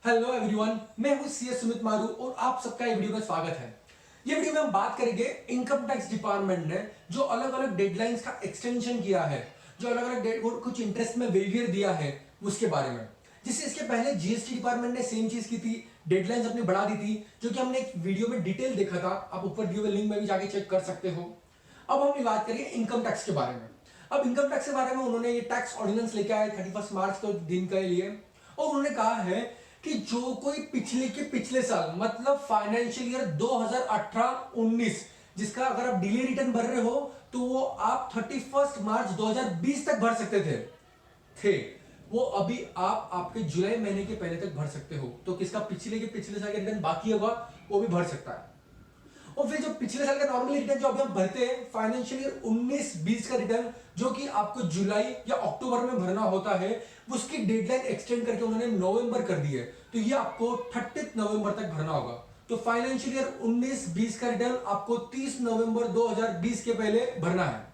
Hello everyone, मैं हूं CS Sumit मारू और आप सबका ये वीडियो में स्वागत है। ये वीडियो में हम बात करेंगे इनकम टैक्स डिपार्टमेंट ने जो अलग अलग डेडलाइंस का एक्सटेंशन किया है, जो अलग अलग कुछ इंटरेस्ट में वेवियर दिया है उसके बारे में। जिससे इसके पहले जीएसटी डिपार्टमेंट ने सेम चीज की थी, डेडलाइंस अपनी बढ़ा दी थी, जो कि हमने एक वीडियो में डिटेल देखा था। आप ऊपर दिए हुए लिंक में भी जाके चेक कर सकते हो। अब हम बात करेंगे इनकम टैक्स के बारे में। अब इनकम टैक्स के बारे में उन्होंने ये टैक्स ऑर्डिनेंस लेके आए 31 मार्च के दिन के लिए, और उन्होंने कहा है कि जो कोई पिछले साल मतलब फाइनेंशियल ईयर 2018-19 जिसका अगर आप डिले रिटर्न भर रहे हो तो वो आप 31 मार्च 2020 तक भर सकते थे वो अभी आप आपके जुलाई महीने के पहले तक भर सकते हो। तो किसका पिछले साल का रिटर्न बाकी होगा वो भी भर सकता है। और फिर जो पिछले साल का नॉर्मल रिटर्न जो अभी हम भरते हैं फाइनेंशियल ईयर 19-20 का रिटर्न जो कि आपको जुलाई या अक्टूबर में भरना होता है, उसकी डेडलाइन एक्सटेंड करके उन्होंने नवंबर कर दी है। तो ये आपको 30 नवंबर तक भरना होगा। तो फाइनेंशियल ईयर 19-20 का रिटर्न आपको 30 नवंबर 2020 के पहले भरना है।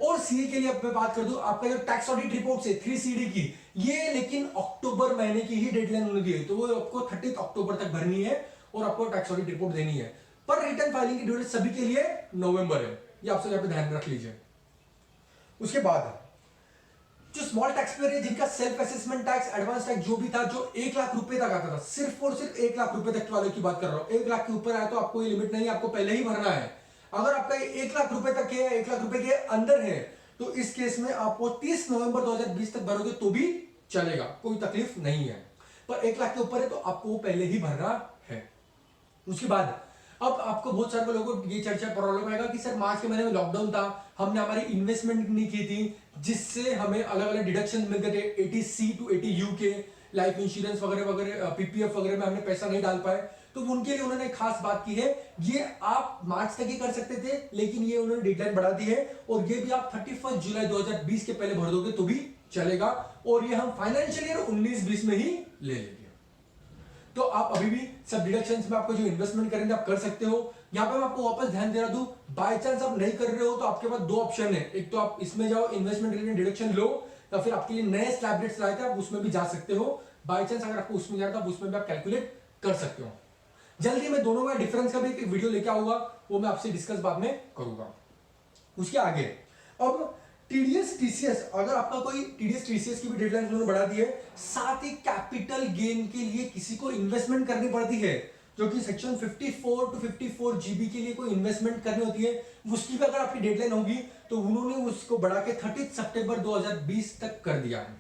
और सीए के लिए अब मैं बात कर दूं, आपका जो टैक्स ऑडिट रिपोर्ट है 3CD की, ये लेकिन अक्टूबर महीने की ही डेडलाइन उन्होंने दी है। तो वो आपको 30 अक्टूबर तक भरनी है और आपको टैक्स ऑडिट रिपोर्ट देनी है। पर रिटर्न फाइलिंग की ड्यूरेशन सभी के लिए नवंबर है, ये आपसे यहाँ पे ध्यान में रख लीजिए। उसके बाद जो स्मॉल टैक्स पेयर है जिनका self assessment tax advance tax जो भी था, जो 1 लाख रुपए तक आता था, सिर्फ और सिर्फ 1 लाख रुपए तक वाले की बात कर रहा हूं। 1 लाख के ऊपर आया तो आपको ये लिमिट नहीं है, आपको पहले ही भरना है। अगर आपका ये 1 लाख रुपए तक है, 1 लाख रुपए के अंदर है, तो इस केस में आपको 30 नवंबर 2020 तक भरोगे तो भी चलेगा, कोई तकलीफ नहीं है। पर 1 लाख के ऊपर है तो आपको वो पहले ही भरना है। उसके बाद अब आपको बहुत सारे लोगों को ये चर्चा प्रॉब्लम आएगा कि सर मार्च के महीने में लॉकडाउन था, हमने हमारी इन्वेस्टमेंट नहीं की थी, जिससे हमें अलग अलग डिडक्शन मिलते थे 80C to 80U के लाइफ इंश्योरेंस वगैरह वगैरह, पीपीएफ वगैरह में हमने पैसा नहीं डाल पाए। तो उनके लिए उन्होंने खास बात की है, ये आप मार्च तक ही कर सकते थे, लेकिन ये उन्होंने डेडलाइन बढ़ा दी है और ये भी आप 31 जुलाई 2020 के पहले भर दोगे तो भी चलेगा। और ये हम फाइनेंशियल ईयर 19-20 में ही ले लेंगे। तो आप अभी भी सब डिडक्शंस में आपको जो इन्वेस्टमेंट करेंगे आप कर सकते हो। यहां पे मैं आपको वापस ध्यान दे रहा दूं, बाय चांस आप नहीं कर रहे हो तो आपके पास दो ऑप्शन है। एक तो आप इसमें जाओ इन्वेस्टमेंट रिलेटेड डिडक्शन लो, या फिर आपके लिए नए स्लैब रेट्स लाए थे आप उसमें भी जा सकते हो। बाय चांस अगर आपको उसमें जाना था उसमें भी आप कैलकुलेट कर सकते हो। जल्दी मैं दोनों में डिफरेंस का भी एक वीडियो लेके आऊंगा, वो मैं आपसे डिस्कस बाद में करूंगा। उसके आगे अब टीडीएस टीसीएस, अगर आपका कोई टीडीएस टीसीएस की भी डेडलाइन उन्होंने बढ़ा दी है। साथ ही कैपिटल गेन के लिए किसी को इन्वेस्टमेंट करनी पड़ती है, जो कि सेक्शन 54 to 54 जीबी के लिए कोई इन्वेस्टमेंट करनी होती है, उसकी भी अगर आपकी डेडलाइन होगी तो उन्होंने उसको बढ़ा के 30 सितंबर 2020 तक कर दिया है,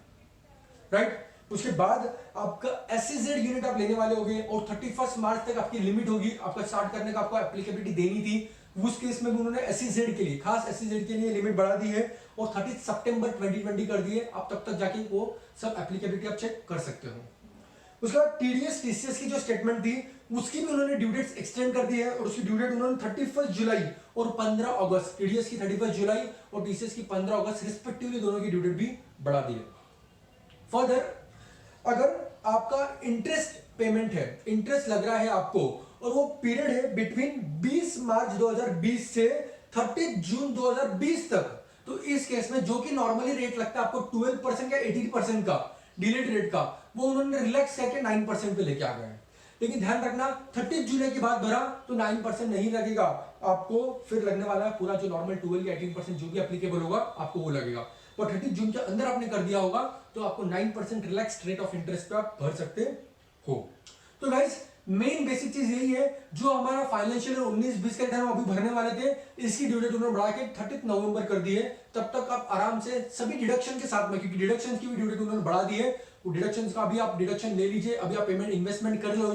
राइट। उसके बाद आपका एसईजेड यूनिट आप लेने वाले होंगे और 31 मार्च तक आपकी लिमिट होगी आपका स्टार्ट करने का, आपको एप्लीकेबिलिटी देनी थी। उस केस में भी उन्होंने एसईजेड के लिए, खास एसईजेड के लिए लिमिट बढ़ा दी है और 30 सितंबर 2020 कर दी है। आप तब तक जाके वो सब एप्लीकेबिलिटी आप चेक कर सकते हो। उसके बाद टीडीएस टीसीएस की जो स्टेटमेंट थी उसकी भी उन्होंने ड्यू डेट्स एक्सटेंड कर दी है और उसकी ड्यू डेट उन्होंने 31 जुलाई और 15 अगस्त, टीडीएस की 31 जुलाई और टीसीएस की 15 अगस्त रिस्पेक्टिवली दोनों की ड्यू डेट भी बढ़ा दी है। फर्दर अगर आपका इंटरेस्ट पेमेंट है, इंटरेस्ट लग रहा है आपको और वो पीरियड है बिटवीन 20 मार्च 2020 से 30 जून 2020 तक, तो इस केस में जो कि नॉर्मली रेट लगता है आपको 12% या 18% का डिलेड रेट का, वो उन्होंने रिलैक्स करके 9% पे लेके आ गए हैं। लेकिन ध्यान रखना 30 जुलाई के बाद भरा तो 9% नहीं लगेगा आपको, फिर लगने वाला है पूरा जो नॉर्मल 12 या 18% जो भी एप्लीकेबल होगा आपको वो लगेगा। और 30 जून के अंदर आपने कर दिया होगा तो आपको 9% रिलैक्स रेट ऑफ इंटरेस्ट पे आप भर सकते हो। तो गाइस मेन बेसिक चीज यही है, जो हमारा फाइनेंशियल 19-20 का रिटर्न अभी भरने वाले थे, इसकी ड्यू डेट उन्होंने बढ़ा के 30 नवंबर कर दी है। तब तक आप आराम से सभी डिडक्शन के साथ में, क्योंकि डिडक्शन की भी ड्यू डेट उन्होंने बढ़ा दी है, वो डिडक्शन का अभी आप डिडक्शन ले लीजिए, अभी आप पेमेंट इन्वेस्टमेंट कर लो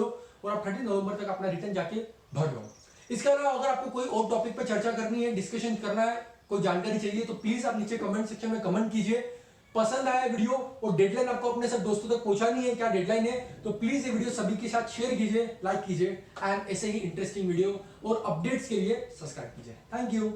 और आप 30 नवंबर तक अपना रिटर्न जाके भर लो। इसके अलावा अगर आपको कोई और टॉपिक पर चर्चा करनी है, डिस्कशन करना है, कोई जानकारी चाहिए तो प्लीज आप नीचे कमेंट सेक्शन में कमेंट कीजिए। पसंद आया वीडियो और डेडलाइन आपको अपने सब दोस्तों तक पहुंचानी है, क्या डेडलाइन है, तो प्लीज ये वीडियो सभी के साथ शेयर कीजिए, लाइक कीजिए एंड ऐसे ही इंटरेस्टिंग वीडियो और अपडेट्स के लिए सब्सक्राइब कीजिए। Thank you.